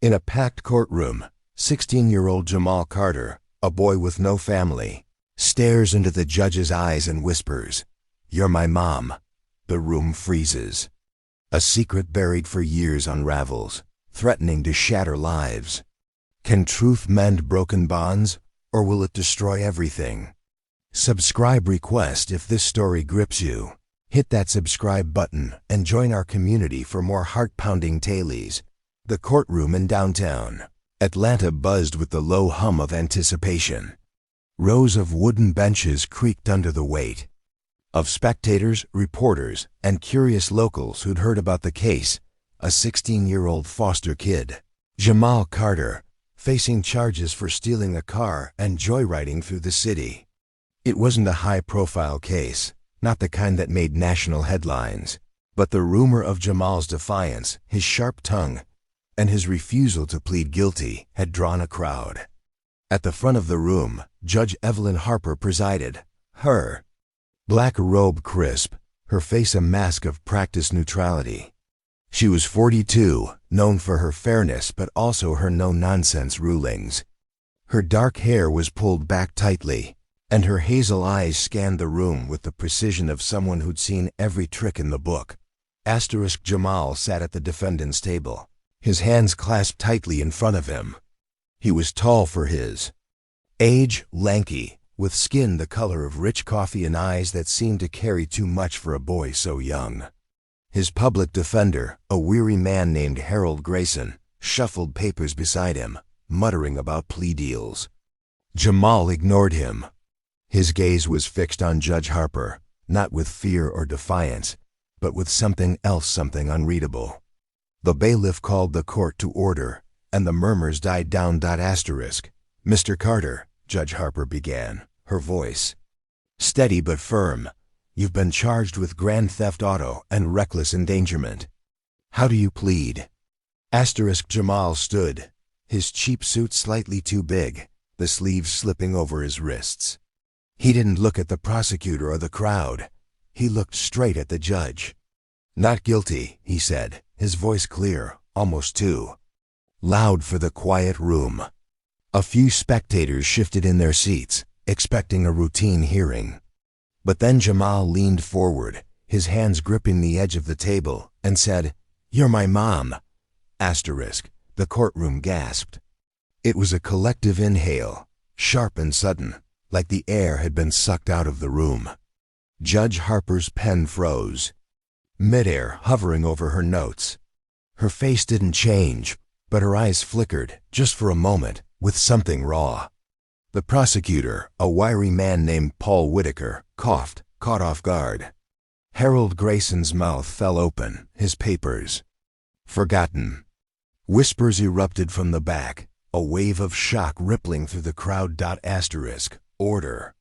In a packed courtroom, 16-year-old Jamal Carter, a boy with no family, stares into the judge's eyes and whispers, "You're my mom." The room freezes. A secret buried for years unravels, threatening to shatter lives. Can truth mend broken bonds, or will it destroy everything? Subscribe request. If this story grips you, hit that subscribe button and join our community for more heart-pounding tales. The courtroom in downtown Atlanta buzzed with the low hum of anticipation. Rows of wooden benches creaked under the weight of spectators, reporters, and curious locals who'd heard about the case. A 16-year-old foster kid, Jamal Carter, facing charges for stealing a car and joyriding through the city. It wasn't a high-profile case, not the kind that made national headlines, but the rumor of Jamal's defiance, his sharp tongue, and his refusal to plead guilty had drawn a crowd. At the front of the room, Judge Evelyn Harper presided, her black robe crisp, her face a mask of practiced neutrality. She was 42, known for her fairness but also her no-nonsense rulings. Her dark hair was pulled back tightly, and her hazel eyes scanned the room with the precision of someone who'd seen every trick in the book. Jamal sat at the defendant's table, his hands clasped tightly in front of him. He was tall for his age, lanky, with skin the color of rich coffee and eyes that seemed to carry too much for a boy so young. His public defender, a weary man named Harold Grayson, shuffled papers beside him, muttering about plea deals. Jamal ignored him. His gaze was fixed on Judge Harper, not with fear or defiance, but with something else, something unreadable. The bailiff called the court to order, and the murmurs died down. "Mr. Carter," Judge Harper began, her voice steady but firm, "you've been charged with grand theft auto and reckless endangerment. How do you plead?" Jamal stood, his cheap suit slightly too big, the sleeves slipping over his wrists. He didn't look at the prosecutor or the crowd. He looked straight at the judge. "Not guilty," he said, his voice clear, almost too loud for the quiet room. A few spectators shifted in their seats, expecting a routine hearing. But then Jamal leaned forward, his hands gripping the edge of the table, and said, "You're my mom." The courtroom gasped. It was a collective inhale, sharp and sudden, like the air had been sucked out of the room. Judge Harper's pen froze, midair hovering over her notes. Her face didn't change, but her eyes flickered, just for a moment, with something raw. The prosecutor, a wiry man named Paul Whitaker, coughed, caught off guard. Harold Grayson's mouth fell open, his papers forgotten. Whispers erupted from the back, a wave of shock rippling through the crowd. "Order."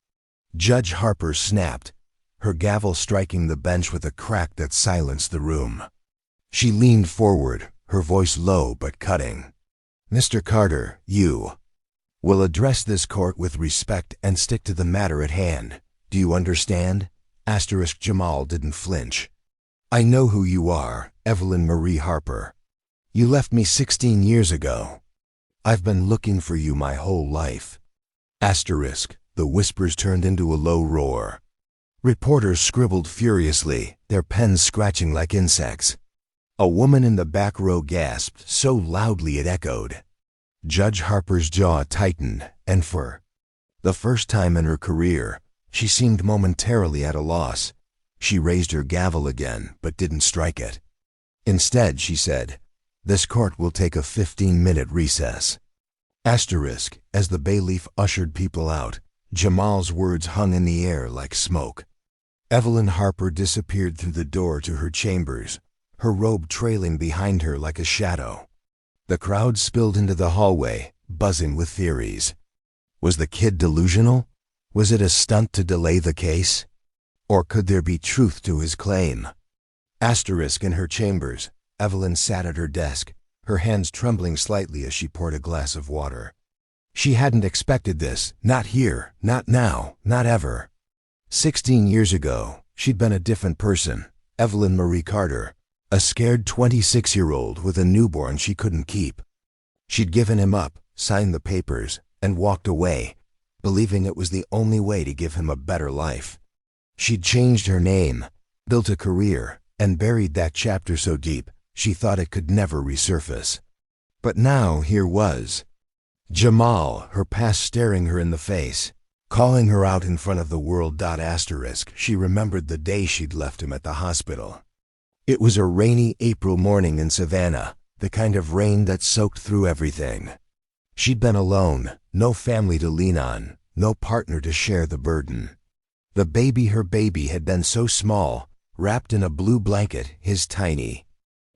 Judge Harper snapped, her gavel striking the bench with a crack that silenced the room. She leaned forward, her voice low but cutting. "Mr. Carter, you will address this court with respect and stick to the matter at hand. Do you understand?" Jamal didn't flinch. "I know who you are, Evelyn Marie Harper. You left me 16 years ago. I've been looking for you my whole life." The whispers turned into a low roar. Reporters scribbled furiously, their pens scratching like insects. A woman in the back row gasped so loudly it echoed. Judge Harper's jaw tightened, and for the first time in her career, she seemed momentarily at a loss. She raised her gavel again, but didn't strike it. Instead, she said, "This court will take a 15-minute recess." As the bailiff ushered people out, Jamal's words hung in the air like smoke. Evelyn Harper disappeared through the door to her chambers, her robe trailing behind her like a shadow. The crowd spilled into the hallway, buzzing with theories. Was the kid delusional? Was it a stunt to delay the case? Or could there be truth to his claim? In her chambers, Evelyn sat at her desk, her hands trembling slightly as she poured a glass of water. She hadn't expected this, not here, not now, not ever. 16 years ago, she'd been a different person, Evelyn Marie Carter, a scared 26-year-old with a newborn she couldn't keep. She'd given him up, signed the papers, and walked away, believing it was the only way to give him a better life. She'd changed her name, built a career, and buried that chapter so deep she thought it could never resurface. But now here was Jamal, her past staring her in the face, calling her out in front of the world. She remembered the day she'd left him at the hospital. It was a rainy April morning in Savannah, the kind of rain that soaked through everything. She'd been alone, no family to lean on, no partner to share the burden. Her baby had been so small, wrapped in a blue blanket, his tiny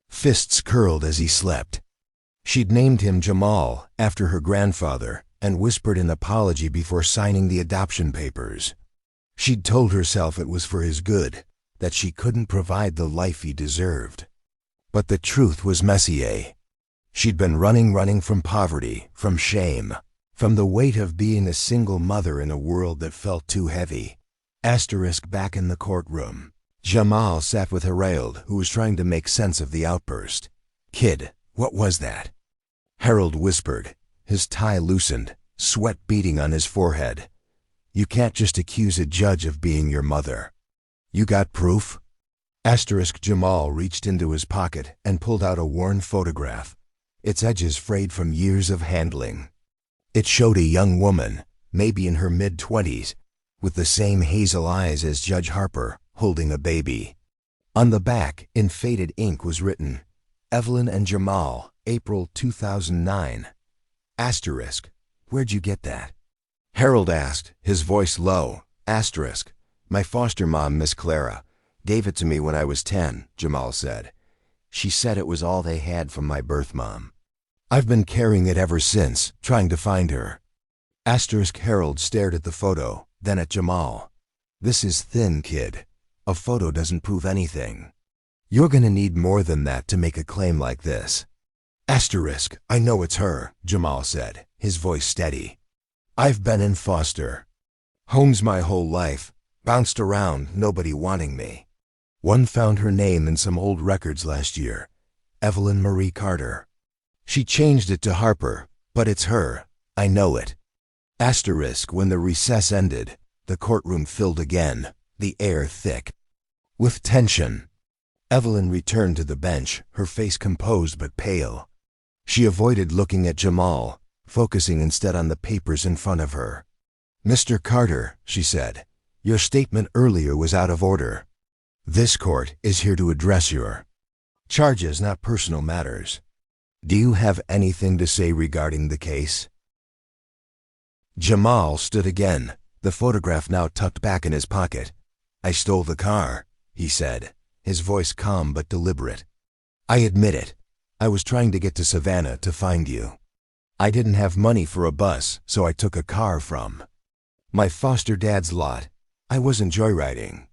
fists curled as he slept. She'd named him Jamal after her grandfather and whispered an apology before signing the adoption papers. She'd told herself it was for his good, that she couldn't provide the life he deserved. But the truth was messier. She'd been running from poverty, from shame, from the weight of being a single mother in a world that felt too heavy. Back in the courtroom, Jamal sat with Harold, who was trying to make sense of the outburst. "Kid, what was that?" Harold whispered, his tie loosened, sweat beading on his forehead. "You can't just accuse a judge of being your mother. You got proof?" Jamal reached into his pocket and pulled out a worn photograph, its edges frayed from years of handling. It showed a young woman, maybe in her mid-20s, with the same hazel eyes as Judge Harper, holding a baby. On the back, in faded ink, was written, "Evelyn and Jamal, April 2009. Where'd you get that?" Harold asked, his voice low. "My foster mom, Miss Clara, gave it to me when I was 10, Jamal said. She said it was all they had from my birth mom. I've been carrying it ever since, trying to find her." Harold stared at the photo, then at Jamal. "This is thin, kid. A photo doesn't prove anything. You're gonna need more than that to make a claim like this." "I know it's her," Jamal said, his voice steady. "I've been in foster homes my whole life, bounced around, nobody wanting me. One found her name in some old records last year, Evelyn Marie Carter. She changed it to Harper, but it's her. I know it." When the recess ended, the courtroom filled again, the air thick with tension. Evelyn returned to the bench, her face composed but pale. She avoided looking at Jamal, focusing instead on the papers in front of her. "Mr. Carter," she said, "your statement earlier was out of order. This court is here to address your charges, not personal matters. Do you have anything to say regarding the case?" Jamal stood again, the photograph now tucked back in his pocket. "I stole the car," he said, his voice calm but deliberate. "I admit it. I was trying to get to Savannah to find you. I didn't have money for a bus, so I took a car from my foster dad's lot. I wasn't joyriding.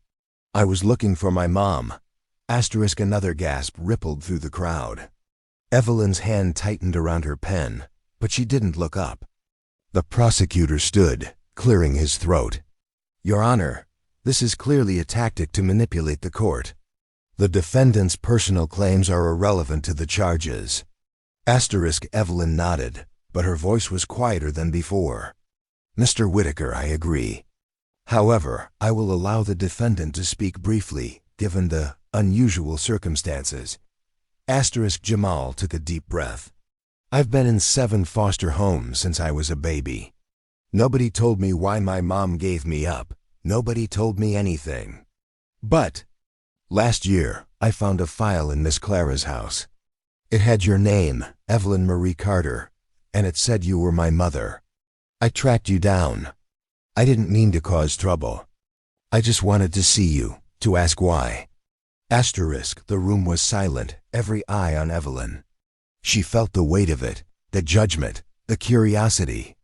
I was looking for my mom." Another gasp rippled through the crowd. Evelyn's hand tightened around her pen, but she didn't look up. The prosecutor stood, clearing his throat. "Your Honor, this is clearly a tactic to manipulate the court. The defendant's personal claims are irrelevant to the charges." Evelyn nodded, but her voice was quieter than before. "Mr. Whitaker, I agree. However, I will allow the defendant to speak briefly, given the unusual circumstances." Jamal took a deep breath. "I've been in 7 foster homes since I was a baby. Nobody told me why my mom gave me up. Nobody told me anything. But last year, I found a file in Miss Clara's house. It had your name, Evelyn Marie Carter, and it said you were my mother. I tracked you down. I didn't mean to cause trouble. I just wanted to see you, to ask why." The room was silent, every eye on Evelyn. She felt the weight of it, the judgment, the curiosity.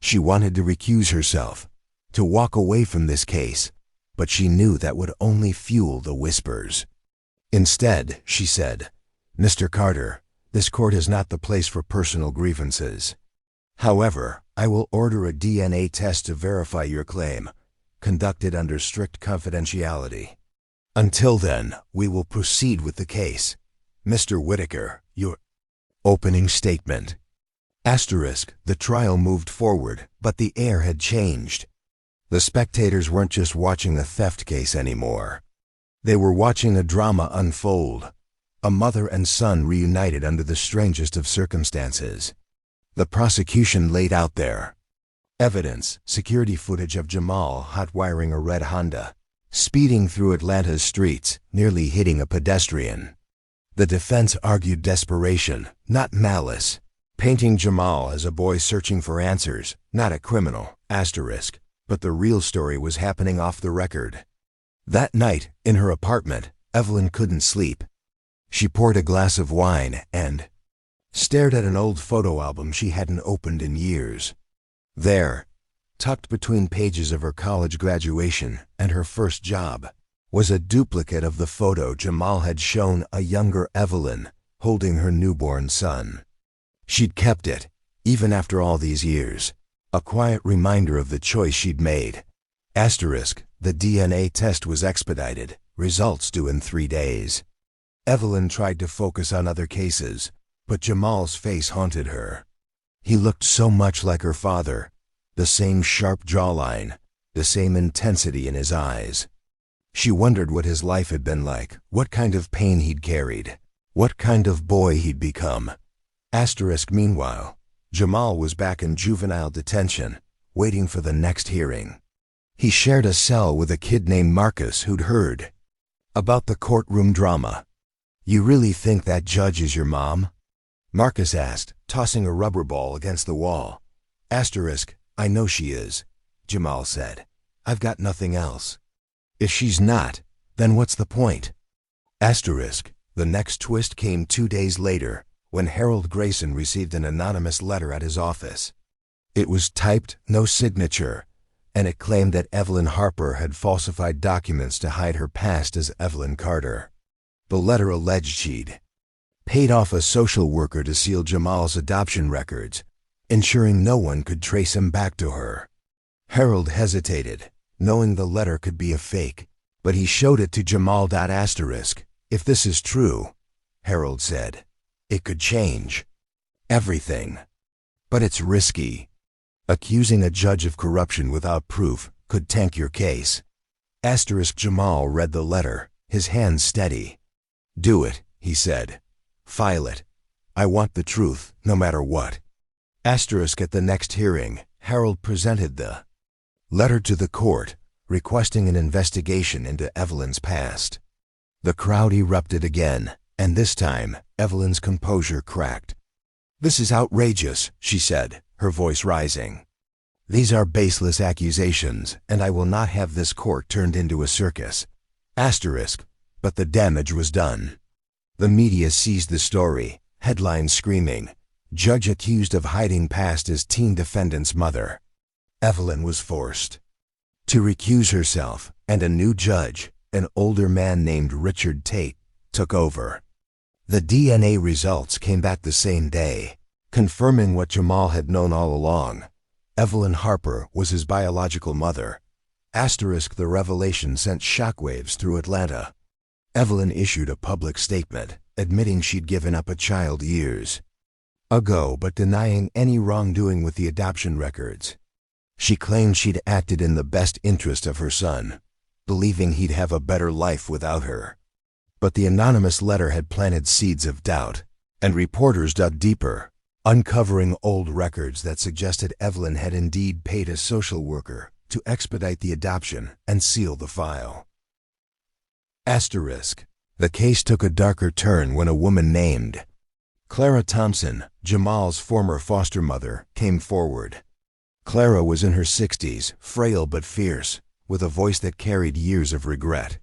She wanted to recuse herself, to walk away from this case, but she knew that would only fuel the whispers. Instead, she said, "Mr. Carter, this court is not the place for personal grievances. However, I will order a DNA test to verify your claim, conducted under strict confidentiality. Until then, we will proceed with the case. Mr. Whitaker, your opening statement." Asterisk, the trial moved forward, but the air had changed. The spectators weren't just watching a theft case anymore. They were watching a drama unfold. A mother and son reunited under the strangest of circumstances. The prosecution laid out their evidence, security footage of Jamal hot-wiring a red Honda, speeding through Atlanta's streets, nearly hitting a pedestrian. The defense argued desperation, not malice, painting Jamal as a boy searching for answers, not a criminal, asterisk, but the real story was happening off the record. That night, in her apartment, Evelyn couldn't sleep. She poured a glass of wine and stared at an old photo album she hadn't opened in years. There, tucked between pages of her college graduation and her first job, was a duplicate of the photo Jamal had shown a younger Evelyn holding her newborn son. She'd kept it, even after all these years, a quiet reminder of the choice she'd made. Asterisk, the DNA test was expedited, results due in 3 days. Evelyn tried to focus on other cases, but Jamal's face haunted her. He looked so much like her father, the same sharp jawline, the same intensity in his eyes. She wondered what his life had been like, what kind of pain he'd carried, what kind of boy he'd become. Asterisk, meanwhile, Jamal was back in juvenile detention, waiting for the next hearing. He shared a cell with a kid named Marcus who'd heard about the courtroom drama. "You really think that judge is your mom?" Marcus asked, tossing a rubber ball against the wall. Asterisk, "I know she is," Jamal said. "I've got nothing else." "If she's not, then what's the point?" Asterisk, the next twist came 2 days later, when Harold Grayson received an anonymous letter at his office. It was typed, no signature, and it claimed that Evelyn Harper had falsified documents to hide her past as Evelyn Carter. The letter alleged she'd paid off a social worker to seal Jamal's adoption records, ensuring no one could trace him back to her. Harold hesitated, knowing the letter could be a fake, but he showed it to Jamal. Asterisk, "If this is true," Harold said, "it could change everything. But it's risky. Accusing a judge of corruption without proof could tank your case." Asterisk, Jamal read the letter, his hands steady. "Do it," he said. "File it. I want the truth, no matter what." Asterisk, at the next hearing, Harold presented the letter to the court, requesting an investigation into Evelyn's past. The crowd erupted again, and this time, Evelyn's composure cracked. "This is outrageous," she said, her voice rising. "These are baseless accusations, and I will not have this court turned into a circus." Asterisk, but the damage was done. The media seized the story, headlines screaming, "Judge accused of hiding past as teen defendant's mother." Evelyn was forced to recuse herself, and a new judge, an older man named Richard Tate, took over. The DNA results came back the same day, confirming what Jamal had known all along. Evelyn Harper was his biological mother. Asterisk, the revelation sent shockwaves through Atlanta. Evelyn issued a public statement, admitting she'd given up a child years ago but denying any wrongdoing with the adoption records. She claimed she'd acted in the best interest of her son, believing he'd have a better life without her. But the anonymous letter had planted seeds of doubt, and reporters dug deeper, uncovering old records that suggested Evelyn had indeed paid a social worker to expedite the adoption and seal the file. Asterisk, the case took a darker turn when a woman named Clara Thompson, Jamal's former foster mother, came forward. Clara was in her 60s, frail but fierce, with a voice that carried years of regret.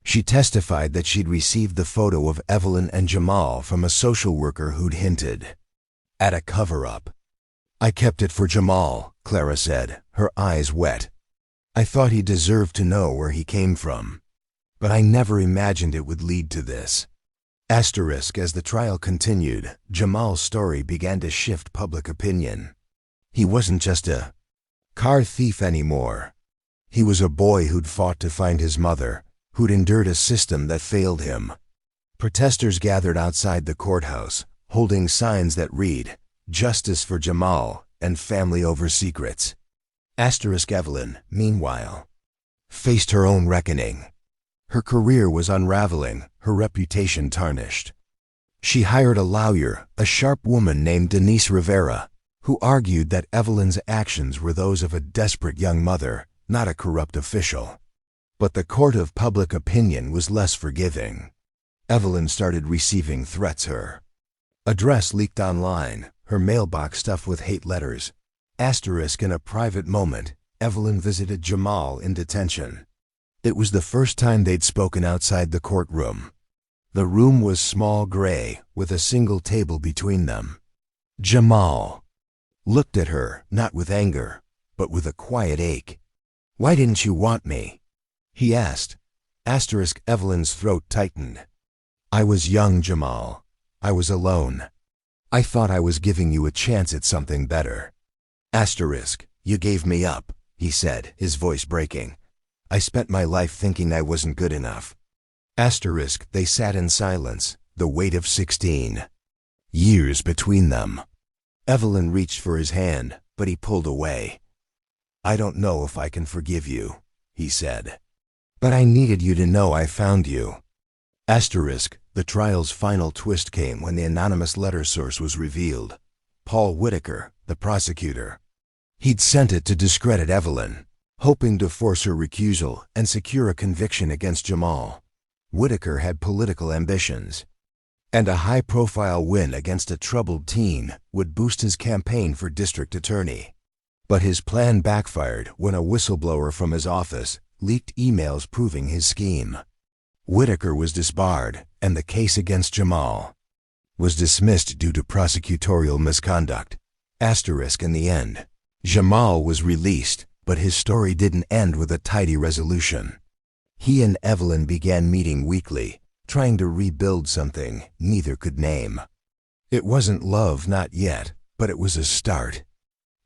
She testified that she'd received the photo of Evelyn and Jamal from a social worker who'd hinted at a cover-up. "I kept it for Jamal," Clara said, her eyes wet. "I thought he deserved to know where he came from. But I never imagined it would lead to this." Asterisk, as the trial continued, Jamal's story began to shift public opinion. He wasn't just a car thief anymore. He was a boy who'd fought to find his mother, who'd endured a system that failed him. Protesters gathered outside the courthouse, holding signs that read, justice for Jamal, and family over secrets. Evelyn, meanwhile, faced her own reckoning. Her career was unraveling, her reputation tarnished. She hired a lawyer, a sharp woman named Denise Rivera, who argued that Evelyn's actions were those of a desperate young mother, not a corrupt official. But the court of public opinion was less forgiving. Evelyn started receiving threats. Her address leaked online, her mailbox stuffed with hate letters. In a private moment, Evelyn visited Jamal in detention. It was the first time they'd spoken outside the courtroom. The room was small gray, with a single table between them. Jamal looked at her, not with anger, but with a quiet ache. "Why didn't you want me?" he asked. Evelyn's throat tightened. "I was young, Jamal. I was alone. I thought I was giving you a chance at something better." "You gave me up," he said, his voice breaking. "I spent my life thinking I wasn't good enough." They sat in silence, the weight of 16 years between them. Evelyn reached for his hand, but he pulled away. "I don't know if I can forgive you," he said. "But I needed you to know I found you." The trial's final twist came when the anonymous letter source was revealed. Paul Whitaker, the prosecutor. He'd sent it to discredit Evelyn, hoping to force her recusal and secure a conviction against Jamal. Whitaker had political ambitions, and a high-profile win against a troubled teen would boost his campaign for district attorney. But his plan backfired when a whistleblower from his office leaked emails proving his scheme. Whitaker was disbarred, and the case against Jamal was dismissed due to prosecutorial misconduct. In the end, Jamal was released, but his story didn't end with a tidy resolution. He and Evelyn began meeting weekly, trying to rebuild something neither could name. It wasn't love, not yet, but it was a start.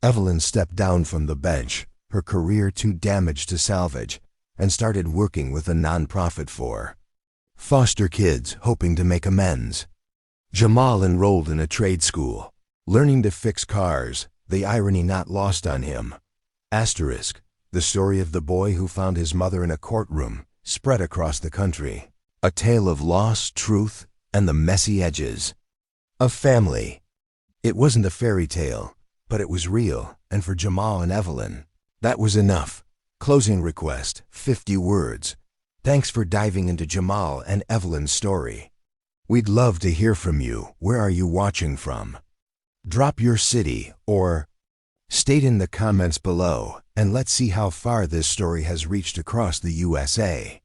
Evelyn stepped down from the bench, her career too damaged to salvage, and started working with a nonprofit for foster kids hoping to make amends. Jamal enrolled in a trade school, learning to fix cars, the irony not lost on him. The story of the boy who found his mother in a courtroom spread across the country. A tale of loss, truth, and the messy edges of family. It wasn't a fairy tale, but it was real, and for Jamal and Evelyn, that was enough. Closing request, 50 words. Thanks for diving into Jamal and Evelyn's story. We'd love to hear from you. Where are you watching from? Drop your city or state in the comments below, and let's see how far this story has reached across the USA.